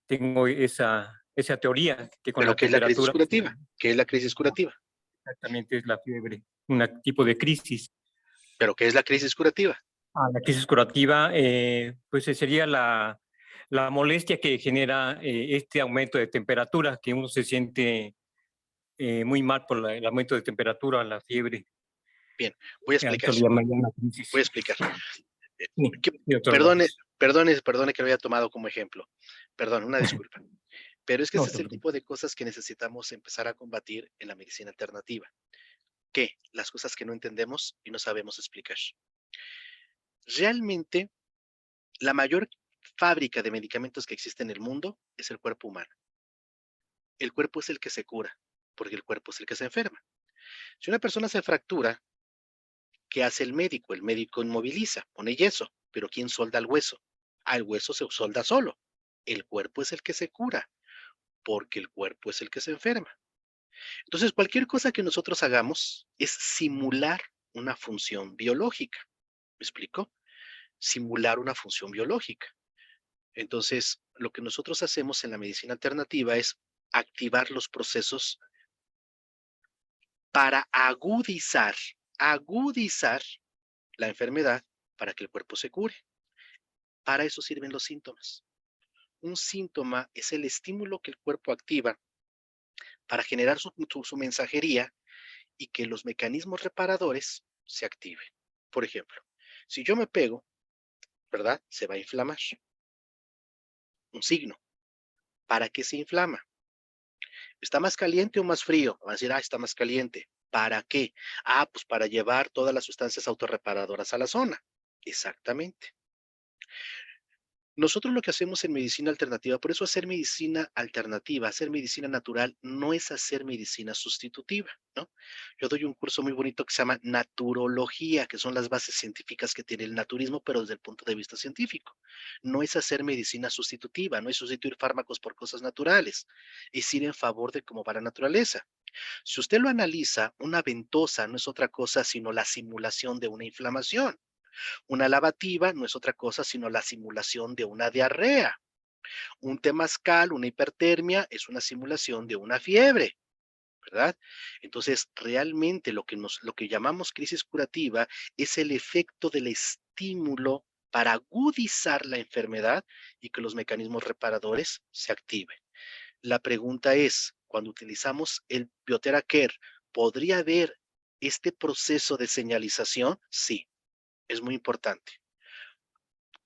[SPEAKER 3] tengo esa teoría que con
[SPEAKER 2] Pero
[SPEAKER 3] la
[SPEAKER 2] ¿qué es la crisis
[SPEAKER 3] temperatura
[SPEAKER 2] curativa? ¿Qué es la crisis curativa?
[SPEAKER 3] exactamente es la fiebre, un tipo de crisis.
[SPEAKER 2] ¿Pero qué es la crisis curativa?
[SPEAKER 3] La crisis curativa, pues sería la molestia que genera este aumento de temperatura, que uno se siente muy mal por el aumento de temperatura, la fiebre.
[SPEAKER 2] Bien, voy a
[SPEAKER 3] A
[SPEAKER 2] explicar.
[SPEAKER 3] eso le llamarían la
[SPEAKER 2] Voy a
[SPEAKER 3] crisis.
[SPEAKER 2] explicar.
[SPEAKER 3] Sí,
[SPEAKER 2] Que-
[SPEAKER 3] sí, doctor,
[SPEAKER 2] Perdone,
[SPEAKER 3] gracias.
[SPEAKER 2] perdone que lo haya tomado como ejemplo. Perdón, una disculpa. Pero es que
[SPEAKER 3] No
[SPEAKER 2] este
[SPEAKER 3] se
[SPEAKER 2] es el
[SPEAKER 3] preocupe.
[SPEAKER 2] tipo de cosas que necesitamos empezar a combatir en la medicina alternativa. ¿Qué? Las cosas que no entendemos y no sabemos explicar. Realmente, la mayor fábrica de medicamentos que existe en el mundo es el cuerpo humano. El cuerpo es el que se cura, porque el cuerpo es el que se enferma. Si una persona se fractura, ¿qué hace el médico? El médico inmoviliza, pone yeso, pero ¿quién solda el hueso? Al hueso se solda solo. El cuerpo es el que se cura, porque el cuerpo es el que se enferma. Entonces, cualquier cosa que nosotros hagamos es simular una función biológica. ¿Me explico? Simular una función biológica. Entonces, lo que nosotros hacemos en la medicina alternativa es activar los procesos para agudizar la enfermedad para que el cuerpo se cure. Para eso sirven los síntomas. Un síntoma es el estímulo que el cuerpo activa para generar su mensajería y que los mecanismos reparadores se activen. Por ejemplo, si yo me pego, ¿verdad? Se va a inflamar. Un signo. ¿Para qué se inflama? ¿Está más caliente o más frío? Van a decir, está más caliente. ¿Para qué? Pues para llevar todas las sustancias autorreparadoras a la zona. Exactamente. Nosotros lo que hacemos en medicina alternativa, por eso hacer medicina alternativa, hacer medicina natural, no es hacer medicina sustitutiva, ¿no? Yo doy un curso muy bonito que se llama naturología, que son las bases científicas que tiene el naturismo, pero desde el punto de vista científico. No es hacer medicina sustitutiva, no es sustituir fármacos por cosas naturales, es ir en favor de cómo va la naturaleza. Si usted lo analiza, una ventosa no es otra cosa sino la simulación de una inflamación. Una lavativa no es otra cosa sino la simulación de una diarrea. Un temazcal, una hipertermia, es una simulación de una fiebre, ¿verdad? Entonces, realmente lo que llamamos crisis curativa es el efecto del estímulo para agudizar la enfermedad y que los mecanismos reparadores se activen. La pregunta es, cuando utilizamos el Bioterra Care, ¿podría haber este proceso de señalización? Sí, es muy importante.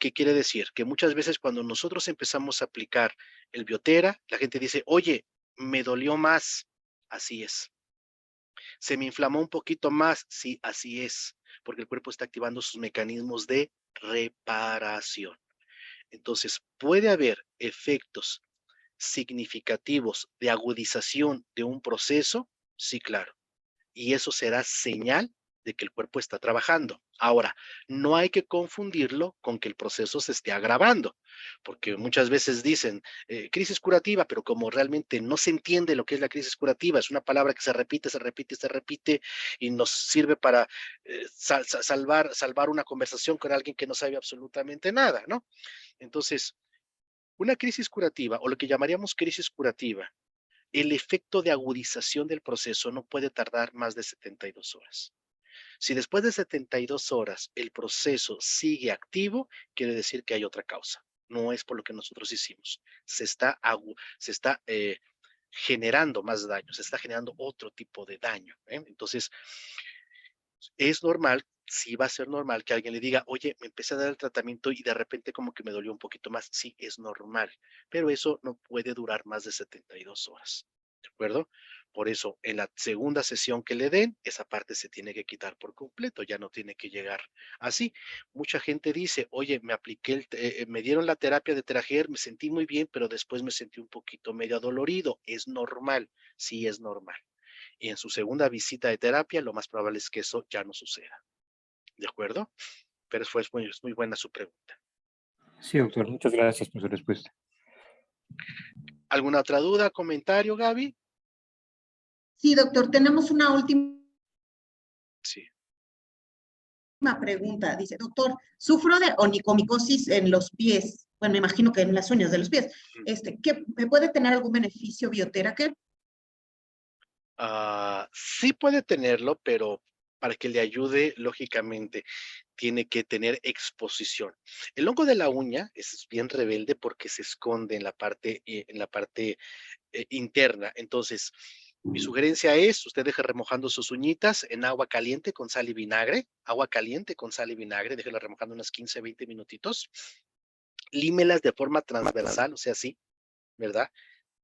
[SPEAKER 2] ¿Qué quiere decir? Que muchas veces cuando nosotros empezamos a aplicar el Bioterra, la gente dice, oye, me dolió más. Así es. Se me inflamó un poquito más. Sí, así es. Porque el cuerpo está activando sus mecanismos de reparación. Entonces, puede haber efectos significativos de agudización de un proceso. Sí, claro. Y eso será señal de que el cuerpo está trabajando. Ahora, no hay que confundirlo con que el proceso se esté agravando, porque muchas veces dicen crisis curativa, pero como realmente no se entiende lo que es la crisis curativa, es una palabra que se repite, se repite, se repite y nos sirve para salvar una conversación con alguien que no sabe absolutamente nada, ¿no? Entonces, una crisis curativa o lo que llamaríamos crisis curativa, el efecto de agudización del proceso no puede tardar más de 72 horas. Si después de 72 horas el proceso sigue activo, quiere decir que hay otra causa. No es por lo que nosotros hicimos. Se está generando más daño, se está generando otro tipo de daño. Entonces, es normal, sí va a ser normal que alguien le diga, oye, me empecé a dar el tratamiento y de repente como que me dolió un poquito más. Sí, es normal, pero eso no puede durar más de 72 horas. ¿De acuerdo? Por eso, en la segunda sesión que le den, esa parte se tiene que quitar por completo, ya no tiene que llegar así. Mucha gente dice, oye, me dieron la terapia de Terager, me sentí muy bien, pero después me sentí un poquito medio adolorido. Es normal, sí es normal. Y en su segunda visita de terapia, lo más probable es que eso ya no suceda. ¿De acuerdo? pero es muy buena su pregunta.
[SPEAKER 3] Sí, doctor, muchas gracias por su respuesta.
[SPEAKER 2] ¿Alguna otra duda, comentario, Gaby?
[SPEAKER 1] Sí, doctor, tenemos una última
[SPEAKER 2] Sí.
[SPEAKER 1] pregunta. Dice, doctor, sufro de onicomicosis en los pies. Bueno, me imagino que en las uñas de los pies. ¿Qué, me puede tener algún beneficio Biotheraker?
[SPEAKER 2] Sí puede tenerlo, pero para que le ayude, lógicamente, tiene que tener exposición. El hongo de la uña es bien rebelde porque se esconde en la parte interna. Entonces, mi sugerencia es, usted deje remojando sus uñitas en agua caliente con sal y vinagre, déjela remojando unos 15, 20 minutitos, límelas de forma transversal, o sea, así, ¿verdad?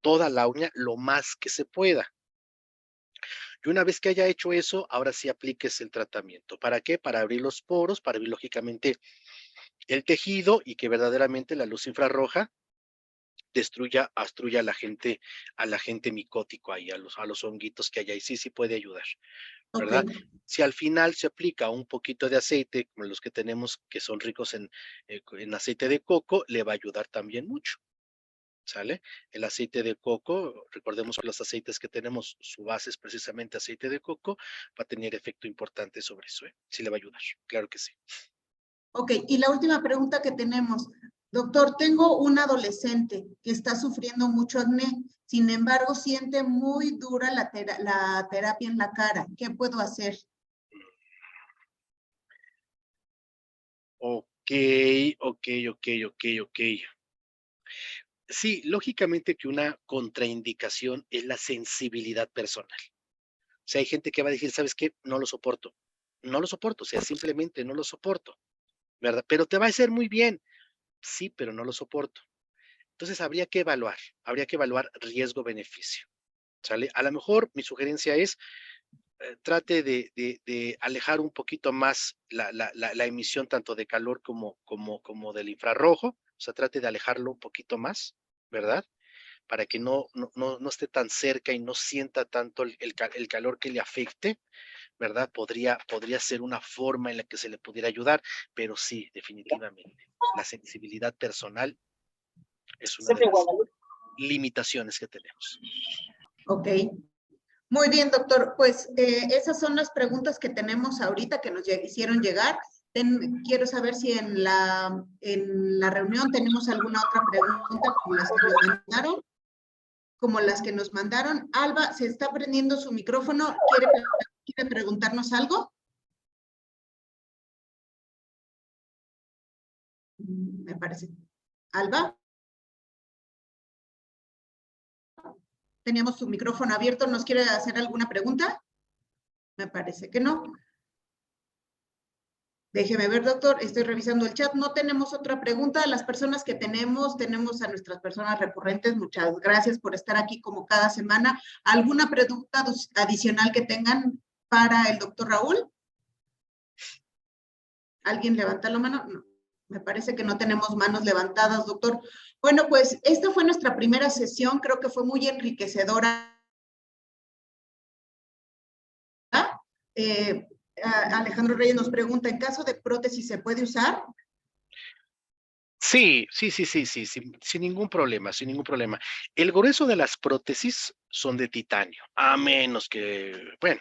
[SPEAKER 2] Toda la uña lo más que se pueda. Y una vez que haya hecho eso, ahora sí aplíquese el tratamiento. ¿Para qué? Para abrir los poros, para abrir lógicamente el tejido y que verdaderamente la luz infrarroja destruya al agente micótico ahí, a los honguitos que hay ahí. Sí, sí puede ayudar,
[SPEAKER 1] Ok,
[SPEAKER 2] ¿verdad? Si al final se aplica un poquito de aceite, como los que tenemos que son ricos en aceite de coco, le va a ayudar también mucho. ¿Sale? El aceite de coco, recordemos que los aceites que tenemos, su base es precisamente aceite de coco, va a tener efecto importante sobre eso, ¿eh? Sí le va a ayudar, claro que sí.
[SPEAKER 1] ok. Y la última pregunta que tenemos. Doctor, tengo un adolescente que está sufriendo mucho acné. Sin embargo, siente muy dura la terapia en la cara. ¿Qué puedo hacer?
[SPEAKER 2] Ok, ok. Sí, lógicamente que una contraindicación es la sensibilidad personal. O sea, hay gente que va a decir, ¿sabes qué? No lo soporto, o sea, simplemente no lo soporto, ¿verdad? Pero te va a hacer muy bien. Sí, pero no lo soporto. Entonces habría que evaluar riesgo-beneficio, ¿sale? A lo mejor mi sugerencia es, trate de alejar un poquito más la emisión tanto de calor como del infrarrojo, o sea, trate de alejarlo un poquito más, ¿verdad? Para que no esté tan cerca y no sienta tanto el calor que le afecte, ¿verdad? Podría ser una forma en la que se le pudiera ayudar, pero sí, definitivamente, la sensibilidad personal es una de las limitaciones que tenemos.
[SPEAKER 1] Ok. Muy bien, doctor. Pues esas son las preguntas que tenemos ahorita que nos hicieron llegar. Quiero saber si en la reunión tenemos alguna otra pregunta como las que nos mandaron. Como las que nos mandaron. Alba, se está prendiendo su micrófono. ¿Quiere preguntarnos algo? Me parece. Alba. Teníamos su micrófono abierto. ¿Nos quiere hacer alguna pregunta? Me parece que no. Déjeme ver, doctor, estoy revisando el chat. No tenemos otra pregunta. Las personas que tenemos a nuestras personas recurrentes. Muchas gracias por estar aquí como cada semana. ¿Alguna pregunta adicional que tengan para el doctor Raúl? ¿Alguien levanta la mano? No. Me parece que no tenemos manos levantadas, doctor. Bueno, pues esta fue nuestra primera sesión. Creo que fue muy enriquecedora. Eh, Alejandro Reyes nos pregunta, ¿en caso de prótesis se puede usar?
[SPEAKER 2] Sí, sin ningún problema, sin ningún problema. El grueso de las prótesis son de titanio, a menos que, bueno,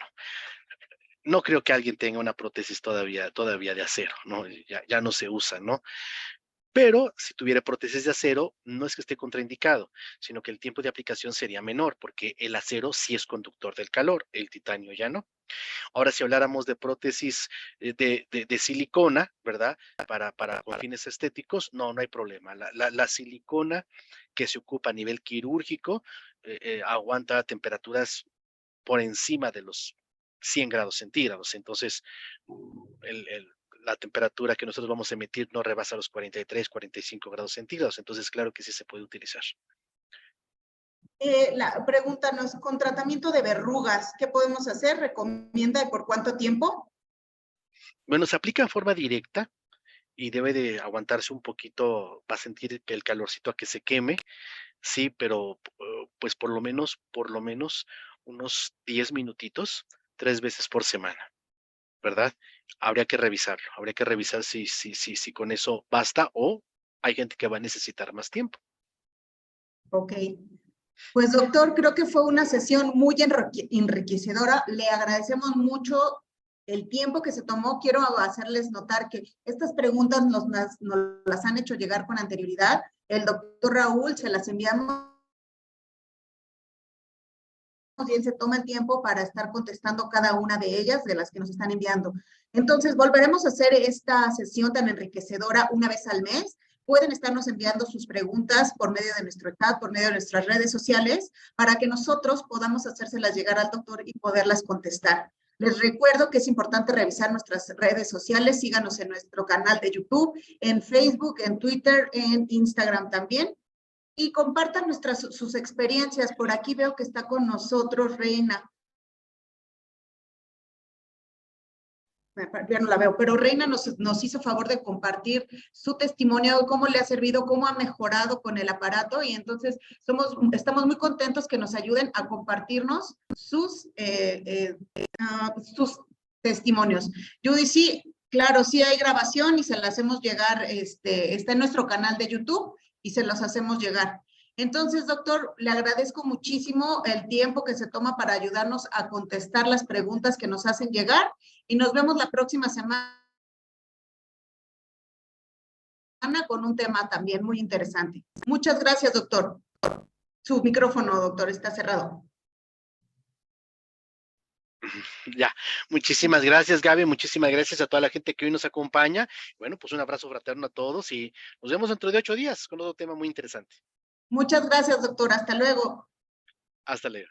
[SPEAKER 2] no creo que alguien tenga una prótesis todavía de acero, ¿no? Ya no se usa, ¿no? Pero si tuviera prótesis de acero, no es que esté contraindicado, sino que el tiempo de aplicación sería menor, porque el acero sí es conductor del calor, el titanio ya no. Ahora, si habláramos de prótesis de silicona, ¿verdad? Con fines estéticos, no hay problema. La silicona que se ocupa a nivel quirúrgico aguanta temperaturas por encima de los 100 grados centígrados. Entonces, el, el, la temperatura que nosotros vamos a emitir no rebasa los 43, 45 grados centígrados. Entonces, claro que sí se puede utilizar.
[SPEAKER 1] La pregunta nos, con tratamiento de verrugas, ¿qué podemos hacer? ¿Recomienda y por cuánto tiempo?
[SPEAKER 2] Bueno, se aplica en forma directa y debe de aguantarse un poquito, va a sentir que el calorcito a que se queme, sí, pero pues por lo menos unos 10 minutitos, 3 veces por semana, ¿verdad? habría que revisarlo, habría que revisar si con eso basta o hay gente que va a necesitar más tiempo.
[SPEAKER 1] Ok. Pues doctor, creo que fue una sesión muy enriquecedora. Le agradecemos mucho el tiempo que se tomó. Quiero hacerles notar que estas preguntas nos las han hecho llegar con anterioridad. El doctor Raúl se las enviamos y él se toma el tiempo para estar contestando cada una de ellas, de las que nos están enviando. Entonces, volveremos a hacer esta sesión tan enriquecedora una vez al mes. Pueden estarnos enviando sus preguntas por medio de nuestro chat, por medio de nuestras redes sociales, para que nosotros podamos hacérselas llegar al doctor y poderlas contestar. Les recuerdo que es importante revisar nuestras redes sociales. Síganos en nuestro canal de YouTube, en Facebook, en Twitter, en Instagram también. Y compartan sus experiencias. Por aquí veo que está con nosotros Reina. Ya no la veo, pero Reina nos hizo favor de compartir su testimonio, cómo le ha servido, cómo ha mejorado con el aparato, y entonces estamos muy contentos que nos ayuden a compartirnos sus testimonios. Judy, sí, claro, sí hay grabación y se la hacemos llegar, está en nuestro canal de YouTube y se los hacemos llegar. Entonces, doctor, le agradezco muchísimo el tiempo que se toma para ayudarnos a contestar las preguntas que nos hacen llegar y nos vemos la próxima semana con un tema también muy interesante. Muchas gracias, doctor. Su micrófono, doctor, está cerrado.
[SPEAKER 2] Ya, muchísimas gracias, Gaby, muchísimas gracias a toda la gente que hoy nos acompaña. Bueno, pues un abrazo fraterno a todos y nos vemos dentro de 8 días con otro tema muy interesante.
[SPEAKER 1] Muchas gracias, doctor. Hasta luego.
[SPEAKER 2] Hasta luego.